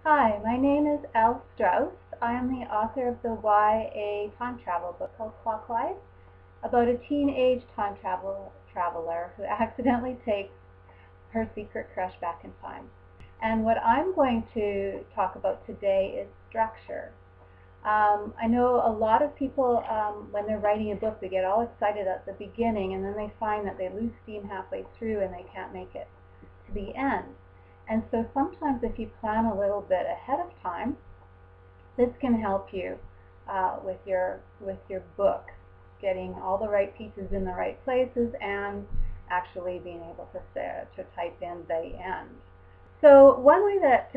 Hi, my name is Elle Strauss. I am the author of the YA time travel book called Clockwise, about a teenage traveler who accidentally takes her secret crush back in time. And what I'm going to talk about today is structure. I know a lot of people, when they're writing a book, they get all excited at the beginning, and then they find that they lose steam halfway through and they can't make it to the end. And so sometimes if you plan a little bit ahead of time, this can help you with your book, getting all the right pieces in the right places and actually being able to type in the end. So one way that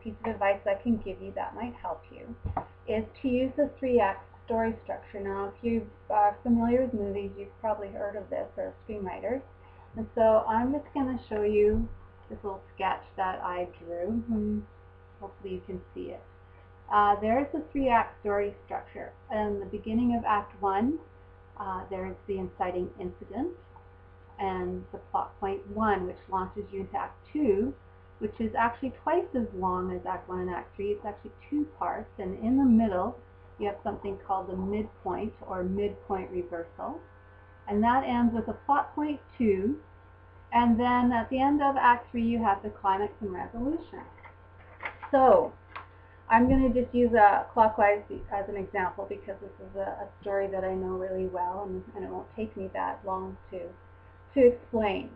piece of advice I can give you that might help you is to use the 3-act story structure. Now, if you are familiar with movies, you've probably heard of this, or screenwriters. And so I'm just going to show you this little sketch that I drew, and hopefully you can see it. There's the 3-act story structure. In the beginning of Act 1, there's the inciting incident and the plot point 1, which launches you into Act 2, which is actually twice as long as Act 1 and Act 3. It's actually 2 parts, and in the middle you have something called the midpoint or midpoint reversal, and that ends with a plot point 2. And then at the end of Act 3, you have the climax and resolution. So I'm going to just use a Clockwise as an example because this is a story that I know really well, and it won't take me that long to explain.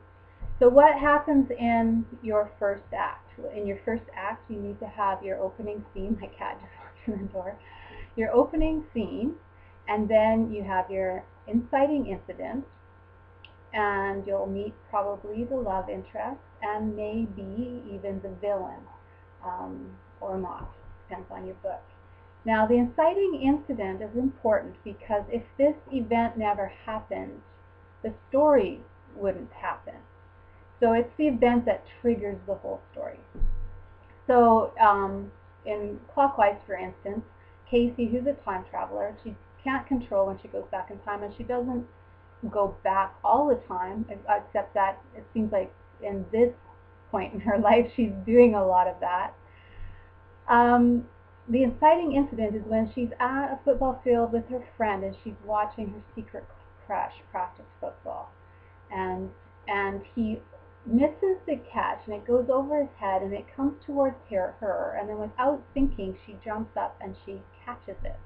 So what happens in your first act? In your first act, you need to have your opening scene. My cat just walked in the door. Your opening scene, and then you have your inciting incident, and you'll meet probably the love interest and maybe even the villain, or not, depends on your book. Now, the inciting incident is important because if this event never happened, the story wouldn't happen. So it's the event that triggers the whole story. So in Clockwise, for instance, Casey, who's a time traveler, she can't control when she goes back in time, and she doesn't go back all the time, except that it seems like in this point in her life she's doing a lot of that. The inciting incident is when she's at a football field with her friend and she's watching her secret crush practice football, and he misses the catch and it goes over his head and it comes towards her, and then without thinking she jumps up and she catches it.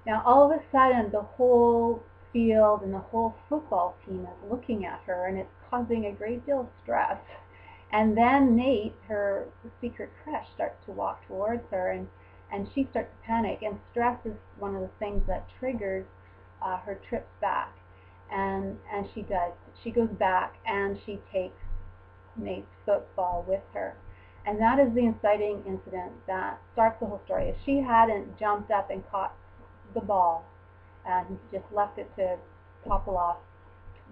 Now all of a sudden the whole field and the whole football team is looking at her, and it's causing a great deal of stress. And then Nate, her secret crush, starts to walk towards her, and she starts to panic, and stress is one of the things that triggers her trips back. And she does. She goes back and she takes Nate's football with her. And that is the inciting incident that starts the whole story. If she hadn't jumped up and caught the ball and just left it to topple off,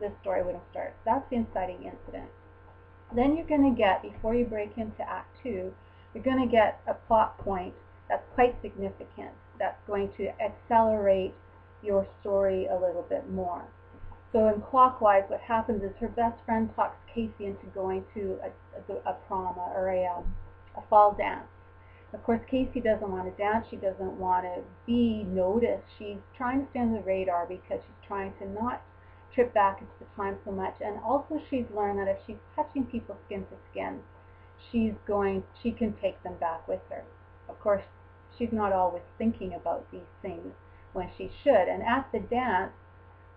this story wouldn't start. That's the inciting incident. Then you're going to get, before you break into Act 2, you're going to get a plot point that's quite significant, that's going to accelerate your story a little bit more. So in Clockwise, what happens is her best friend talks Casey into going to a prom or a fall dance. Of course, Casey doesn't want to dance. She doesn't want to be noticed. She's trying to stay on the radar because she's trying to not trip back into the time so much. And also she's learned that if she's touching people skin to skin, she can take them back with her. Of course, she's not always thinking about these things when she should. And at the dance,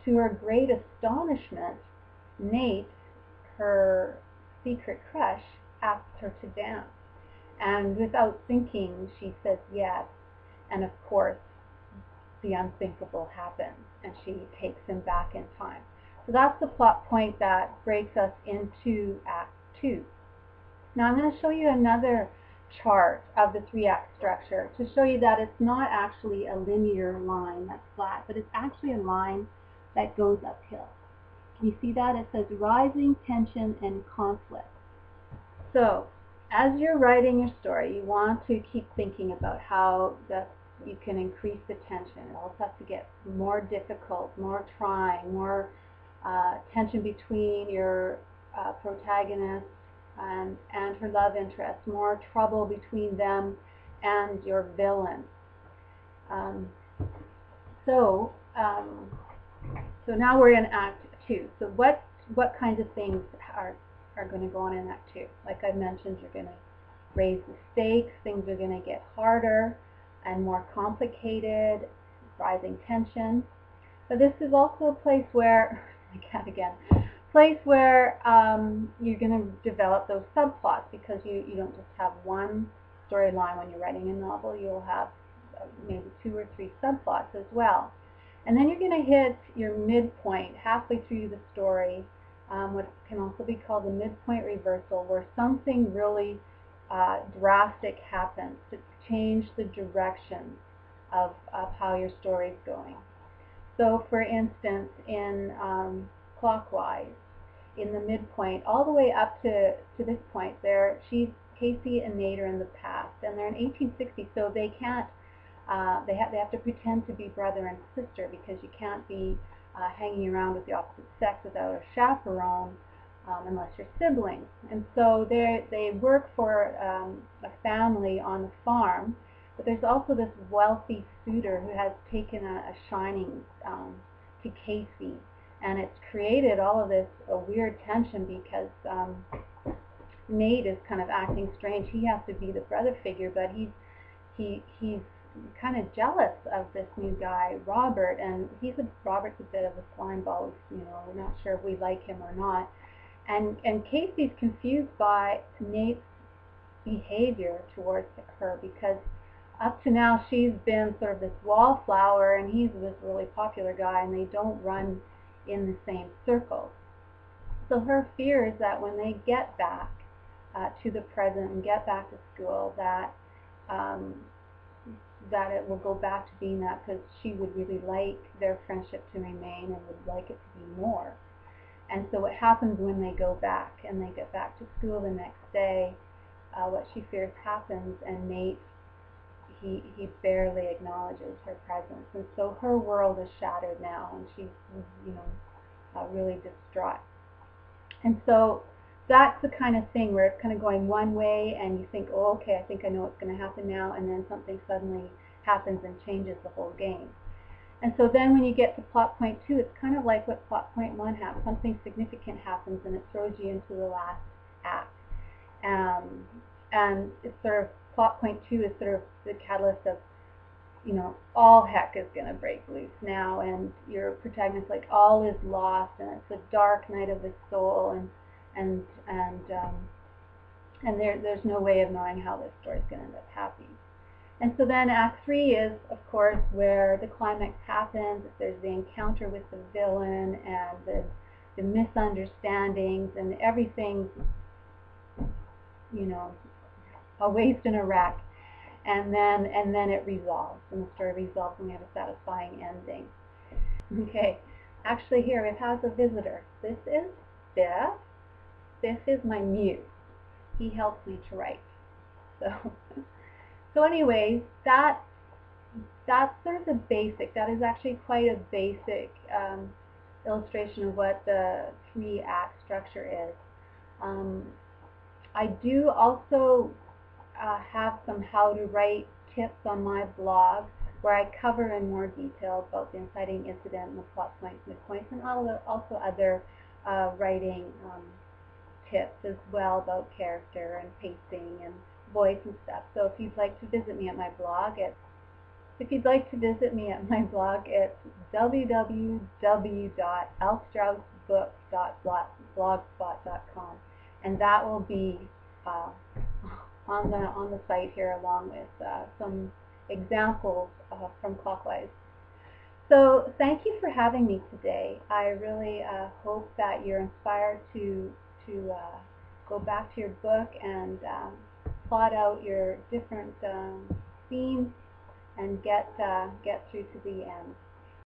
to her great astonishment, Nate, her secret crush, asks her to dance. And without thinking, she says yes. And of course, the unthinkable happens, and she takes him back in time. So that's the plot point that breaks us into Act 2. Now I'm going to show you another chart of the 3-act structure to show you that it's not actually a linear line that's flat, but it's actually a line that goes uphill. Can you see that? It says rising tension and conflict. So as you're writing your story, you want to keep thinking about how you can increase the tension. It also has to get more difficult, more trying, more tension between your protagonist and her love interest, more trouble between them and your villain. So now we're in Act 2. So what kinds of things are going to go on in Act 2? Like I mentioned, you're going to raise the stakes. Things are going to get harder and more complicated, rising tension. But this is also a place where, you're going to develop those subplots, because you don't just have one storyline when you're writing a novel. You'll have maybe 2 or 3 subplots as well. And then you're going to hit your midpoint halfway through the story, what can also be called the midpoint reversal, where something really drastic happens to change the direction of how your story is going. So for instance, in Clockwise, in the midpoint, all the way up to this point, Casey and Nate are in the past, and they're in 1860, so they can't, they have to pretend to be brother and sister, because you can't be hanging around with the opposite sex without a chaperone, unless you're siblings. And so they work for a family on the farm, but there's also this wealthy suitor who has taken a shining to Casey, and it's created all of this weird tension, because Nate is kind of acting strange. He has to be the brother figure, but he's kind of jealous of this new guy, Robert, and Robert's a bit of a slime ball. We're not sure if we like him or not. And Casey's confused by Nate's behavior towards her, because up to now she's been sort of this wallflower, and he's this really popular guy, and they don't run in the same circles. So her fear is that when they get back to the present and get back to school, that it will go back to being that, because she would really like their friendship to remain and would like it to be more. And so what happens when they go back and they get back to school the next day, what she fears happens, and Nate, he barely acknowledges her presence. And so her world is shattered now, and she's really distraught. And so that's the kind of thing where it's kind of going one way, and you think, oh, okay, I think I know what's going to happen now, and then something suddenly happens and changes the whole game. And so then when you get to plot point 2, it's kind of like what plot point 1 happens. Something significant happens, and it throws you into the last act. And it's sort of, plot point 2 is sort of the catalyst of, all heck is going to break loose now, and your protagonist, like, all is lost, and it's a dark night of the soul, and there's no way of knowing how this story is going to end up happy. And so then Act 3 is, of course, where the climax happens. There's the encounter with the villain, and the misunderstandings, and everything's, a waste and a wreck. And then it resolves, and the story resolves, and we have a satisfying ending. Okay, actually here it has a visitor. This is Biff. Biff is my muse. He helps me to write. So anyways, that's sort of the basic. That is actually quite a basic illustration of what the 3-act structure is. I do also have some how to write tips on my blog, where I cover in more detail about the inciting incident and the plot points, midpoints, and also other writing tips as well about character and pacing and voice and stuff. So if you'd like to visit me at my blog, it's www.elstraussbook.blogspot.com, and that will be on the site here, along with some examples from Clockwise. So thank you for having me today. I really hope that you're inspired to go back to your book and plot out your different themes and get through to the end.